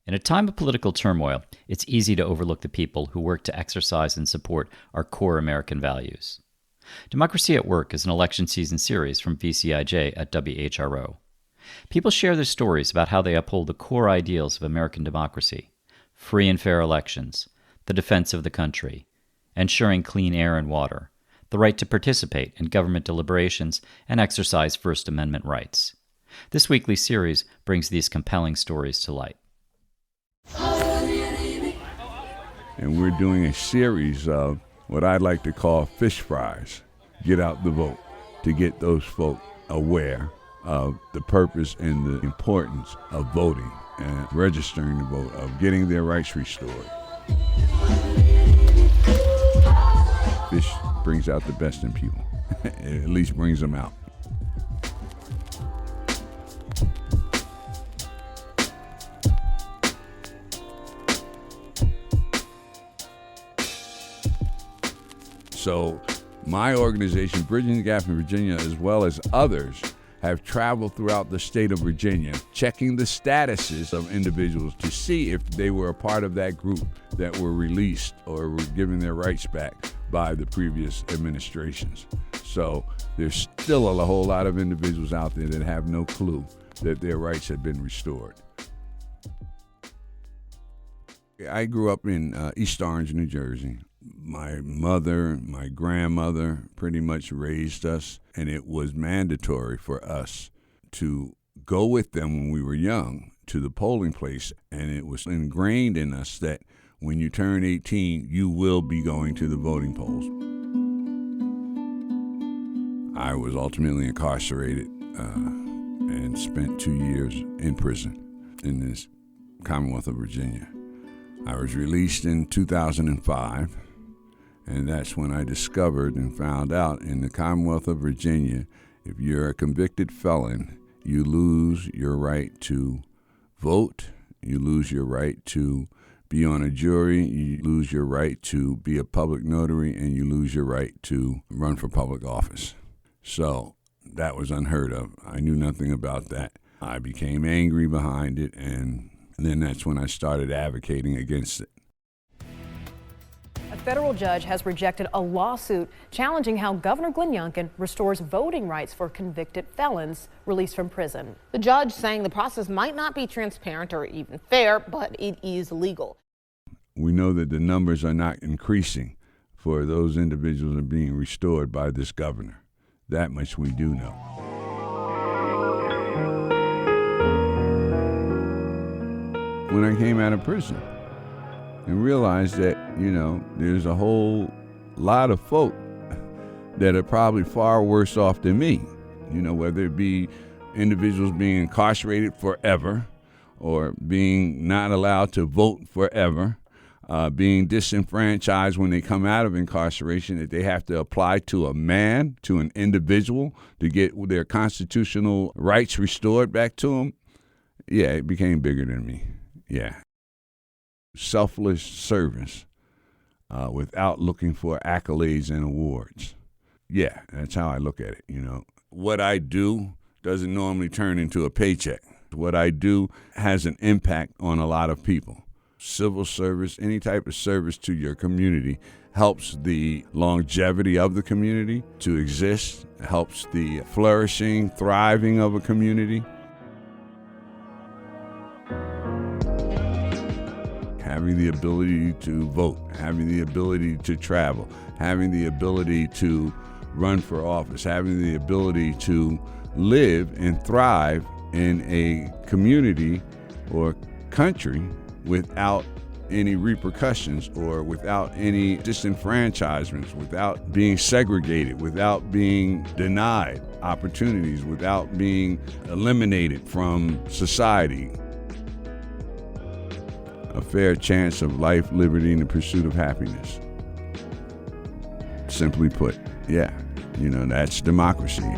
In a time of political turmoil, it's easy to overlook the people who work to exercise and support our core American values. Democracy at Work is an election season series from VCIJ at WHRO. People share their stories about how they uphold the core ideals of American democracy: free and fair elections, the defense of the country, ensuring clean air and water, the right to participate in government deliberations, and exercise First Amendment rights. This weekly series brings these compelling stories to light. And we're doing a series of what I'd like to call fish fries. Get out the vote, to get those folk aware of the purpose and the importance of voting and registering to vote, of getting their rights restored. Fish brings out the best in people. It at least brings them out. So my organization, Bridging the Gap in Virginia, as well as others, have traveled throughout the state of Virginia, checking the statuses of individuals to see if they were a part of that group that were released or were given their rights back by the previous administrations. So there's still a whole lot of individuals out there that have no clue that their rights have been restored. I grew up in East Orange, New Jersey. My mother, my grandmother pretty much raised us, and it was mandatory for us to go with them when we were young to the polling place, and it was ingrained in us that when you turn 18, you will be going to the voting polls. I was ultimately incarcerated and spent 2 years in prison in this Commonwealth of Virginia. I was released in 2005. And that's when I discovered and found out in the Commonwealth of Virginia, if you're a convicted felon, you lose your right to vote, you lose your right to be on a jury, you lose your right to be a public notary, and you lose your right to run for public office. So that was unheard of. I knew nothing about that. I became angry behind it, and then that's when I started advocating against it. A federal judge has rejected a lawsuit challenging how Governor Glenn Youngkin restores voting rights for convicted felons released from prison. The judge saying the process might not be transparent or even fair, but it is legal. We know that the numbers are not increasing for those individuals that are being restored by this governor. That much we do know. When I came out of prison, and realize that, there's a whole lot of folk that are probably far worse off than me, whether it be individuals being incarcerated forever or being not allowed to vote forever, being disenfranchised when they come out of incarceration, that they have to apply to a man, to an individual, to get their constitutional rights restored back to them. Yeah, it became bigger than me. Yeah. Selfless service without looking for accolades and awards. Yeah, that's how I look at it, What I do doesn't normally turn into a paycheck. What I do has an impact on a lot of people. Civil service, any type of service to your community helps the longevity of the community to exist, helps the flourishing, thriving of a community. Having the ability to vote, having the ability to travel, having the ability to run for office, having the ability to live and thrive in a community or country without any repercussions or without any disenfranchisements, without being segregated, without being denied opportunities, without being eliminated from society. A fair chance of life, liberty, and the pursuit of happiness. Simply put, yeah, that's democracy.